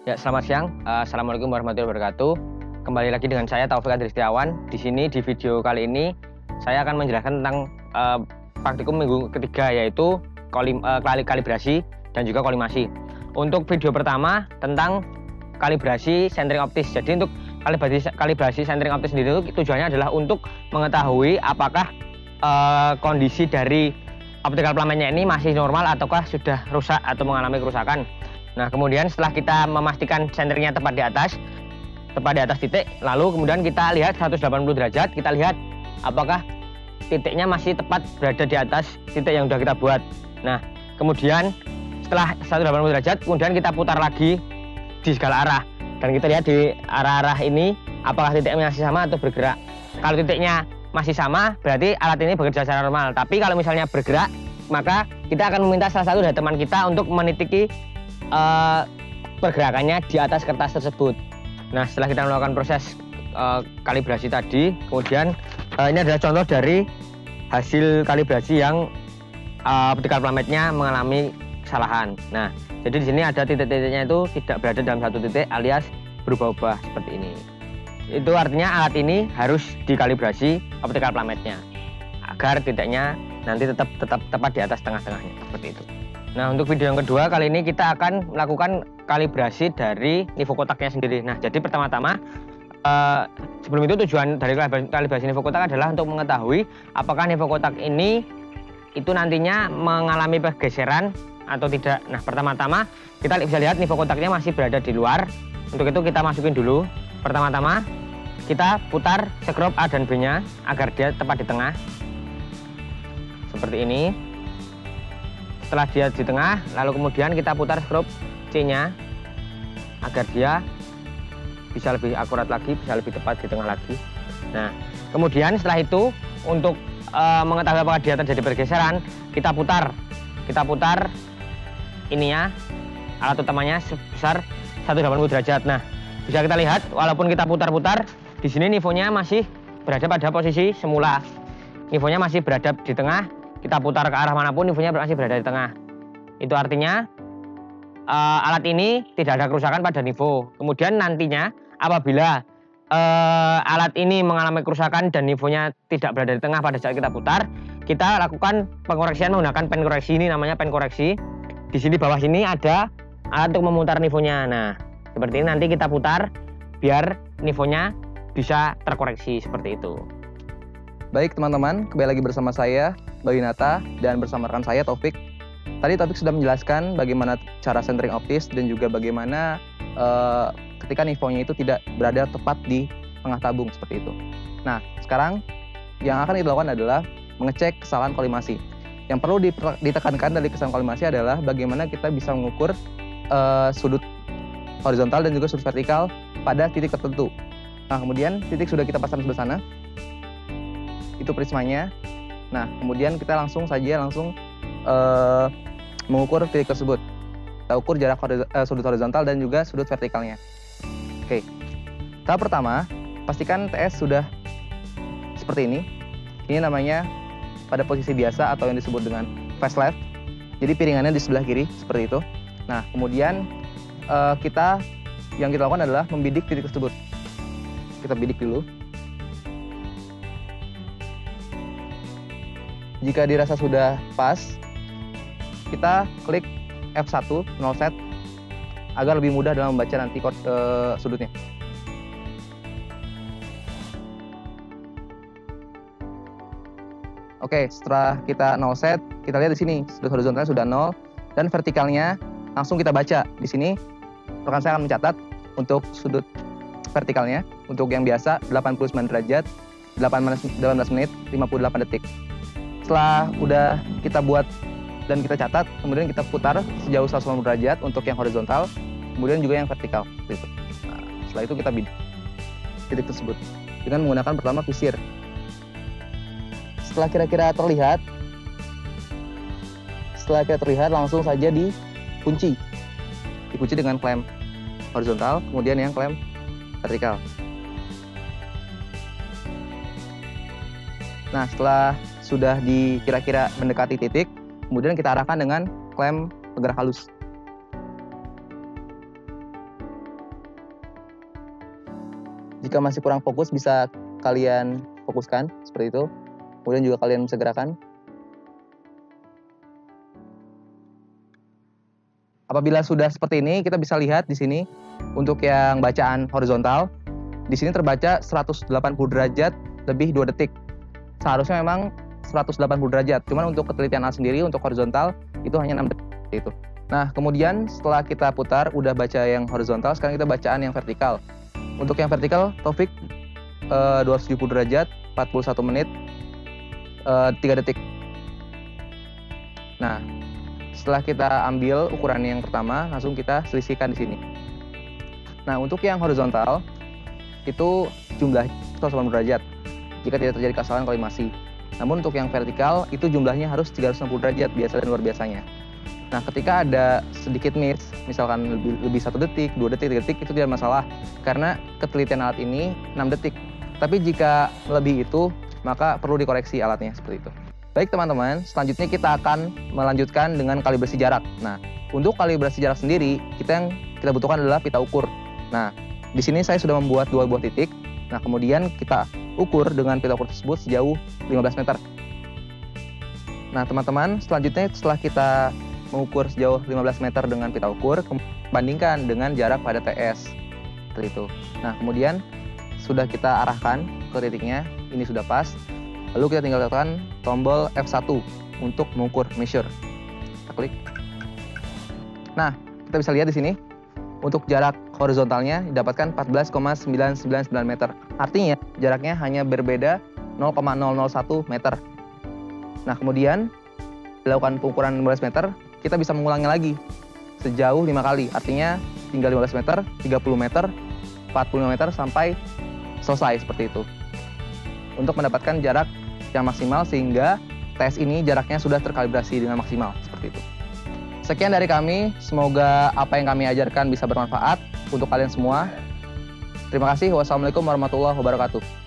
Ya, selamat siang. Assalamualaikum warahmatullahi wabarakatuh. Kembali lagi dengan saya Taufik Adri Setiawan. Di sini di video kali ini saya akan menjelaskan tentang praktikum minggu ketiga, yaitu kalibrasi dan juga kolimasi. Untuk video pertama tentang kalibrasi sentering optis. Jadi untuk kalibrasi sentering optis sendiri itu tujuannya adalah untuk mengetahui apakah kondisi dari optical plametnya ini masih normal ataukah sudah rusak atau mengalami kerusakan. Nah, kemudian setelah kita memastikan senternya tepat di atas titik, lalu kemudian kita lihat 180 derajat, kita lihat apakah titiknya masih tepat berada di atas titik yang sudah kita buat. Nah, kemudian setelah 180 derajat, kemudian kita putar lagi di segala arah. Dan kita lihat di arah-arah ini apakah titiknya masih sama atau bergerak. Kalau titiknya masih sama, berarti alat ini bekerja secara normal. Tapi kalau misalnya bergerak, maka kita akan meminta salah satu dari teman kita untuk menitiki pergerakannya di atas kertas tersebut. Nah, setelah kita melakukan proses kalibrasi tadi, kemudian ini adalah contoh dari hasil kalibrasi yang optical plametnya mengalami kesalahan. Nah, jadi di sini ada titik-titiknya itu tidak berada dalam satu titik alias berubah-ubah seperti ini. Itu artinya alat ini harus dikalibrasi optical plametnya agar titiknya nanti tetap tepat di atas tengah-tengahnya seperti itu. Nah, untuk video yang kedua kali ini kita akan melakukan kalibrasi dari nivokotaknya sendiri. Nah, jadi pertama-tama sebelum itu tujuan dari kalibrasi nivokotak adalah untuk mengetahui apakah nivokotak ini itu nantinya mengalami pergeseran atau tidak. Nah, pertama-tama kita bisa lihat nivokotaknya masih berada di luar. Untuk itu kita masukin dulu. Pertama-tama kita putar skrup A dan B-nya agar dia tepat di tengah. Seperti ini. Setelah dia di tengah, lalu kemudian kita putar skrup C-nya agar dia bisa lebih akurat lagi, bisa lebih tepat di tengah lagi. Nah, kemudian setelah itu untuk mengetahui apakah dia terjadi pergeseran, kita putar ininya, alat utamanya sebesar 180 derajat. Nah, bisa kita lihat walaupun kita putar-putar, di sini nivonya masih berada pada posisi semula. Nivonya masih berada di tengah. Kita putar ke arah manapun, nivonya masih berada di tengah. Itu artinya alat ini tidak ada kerusakan pada nivo. Kemudian nantinya apabila alat ini mengalami kerusakan dan nivonya tidak berada di tengah pada saat kita putar, kita lakukan pengoreksian menggunakan pen koreksi. Ini namanya pen koreksi. Di sini bawah sini ada alat untuk memutar nivonya. Nah, seperti ini nanti kita putar biar nivonya bisa terkoreksi seperti itu. Baik teman-teman, kembali lagi bersama saya, Mbak Winata, dan bersama rekan saya, Taufik. Tadi Taufik sudah menjelaskan bagaimana cara centering optis dan juga bagaimana ketika nivonya itu tidak berada tepat di tengah tabung seperti itu. Nah, sekarang yang akan dilakukan adalah mengecek kesalahan kolimasi. Yang perlu ditekankan dari kesalahan kolimasi adalah bagaimana kita bisa mengukur sudut horizontal dan juga sudut vertikal pada titik tertentu. Nah, kemudian titik sudah kita pasang sebelah sana. Itu prismanya. Nah, kemudian kita langsung mengukur titik tersebut. Kita ukur jarak sudut horizontal dan juga sudut vertikalnya. Oke. Tahap pertama, pastikan TS sudah seperti ini. Ini namanya pada posisi biasa atau yang disebut dengan face left. Jadi piringannya di sebelah kiri seperti itu. Nah, kemudian yang kita lakukan adalah membidik titik tersebut. Kita bidik dulu. Jika dirasa sudah pas, kita klik F1 0 set agar lebih mudah dalam membaca nanti sudutnya. Oke, setelah kita 0 set, kita lihat di sini sudut horizontalnya sudah 0 dan vertikalnya langsung kita baca. Di sini rekan saya akan mencatat untuk sudut vertikalnya untuk yang biasa 89 derajat, 18 menit, 58 detik. Setelah udah kita buat dan kita catat, kemudian kita putar sejauh 180 derajat untuk yang horizontal, kemudian juga yang vertikal. Nah, setelah itu kita bidik titik tersebut dengan menggunakan pertama visir. Setelah kira-kira terlihat, langsung saja dikunci dengan klem horizontal, kemudian yang klem vertikal. Nah, setelah sudah kira-kira mendekati titik, kemudian kita arahkan dengan klem penggerak halus. Jika masih kurang fokus bisa kalian fokuskan seperti itu. Kemudian juga kalian bisa gerakan. Apabila sudah seperti ini, kita bisa lihat di sini untuk yang bacaan horizontal, di sini terbaca 180 derajat lebih 2 detik. Seharusnya memang 180 derajat, cuman untuk ketelitian alat sendiri untuk horizontal itu hanya 6 detik itu. Nah, kemudian setelah kita putar udah baca yang horizontal, sekarang kita bacaan yang vertikal. Untuk yang vertikal, Taufik 270 derajat, 41 menit, 3 detik. Nah, setelah kita ambil ukuran yang pertama, langsung kita selisihkan di sini. Nah, untuk yang horizontal itu jumlah 180 derajat jika tidak terjadi kesalahan kolimasi. Namun untuk yang vertikal itu jumlahnya harus 360 derajat biasa dan luar biasanya. Nah, ketika ada sedikit miss, misalkan lebih 1 detik, 2 detik, 3 detik, itu tidak masalah karena ketelitian alat ini 6 detik. Tapi jika lebih itu, maka perlu dikoreksi alatnya seperti itu. Baik teman-teman, selanjutnya kita akan melanjutkan dengan kalibrasi jarak. Nah, untuk kalibrasi jarak sendiri, yang kita butuhkan adalah pita ukur. Nah, di sini saya sudah membuat 2 buah titik. Nah, kemudian kita ukur dengan pita ukur tersebut sejauh 15 meter. Nah, teman-teman, selanjutnya setelah kita mengukur sejauh 15 meter dengan pita ukur, bandingkan dengan jarak pada TS. Seperti itu. Nah, kemudian sudah kita arahkan ke titiknya, ini sudah pas. Lalu kita tinggal tekan tombol F1 untuk mengukur measure. Kita klik. Nah, kita bisa lihat di sini untuk jarak horizontalnya didapatkan 14,999 meter. Artinya jaraknya hanya berbeda 0,001 meter. Nah, kemudian dilakukan pengukuran 15 meter, kita bisa mengulangnya lagi sejauh 5 kali. Artinya tinggal 15 meter, 30 meter, 45 meter sampai selesai seperti itu. Untuk mendapatkan jarak yang maksimal sehingga tes ini jaraknya sudah terkalibrasi dengan maksimal seperti itu. Sekian dari kami, semoga apa yang kami ajarkan bisa bermanfaat untuk kalian semua. Terima kasih. Wassalamualaikum warahmatullahi wabarakatuh.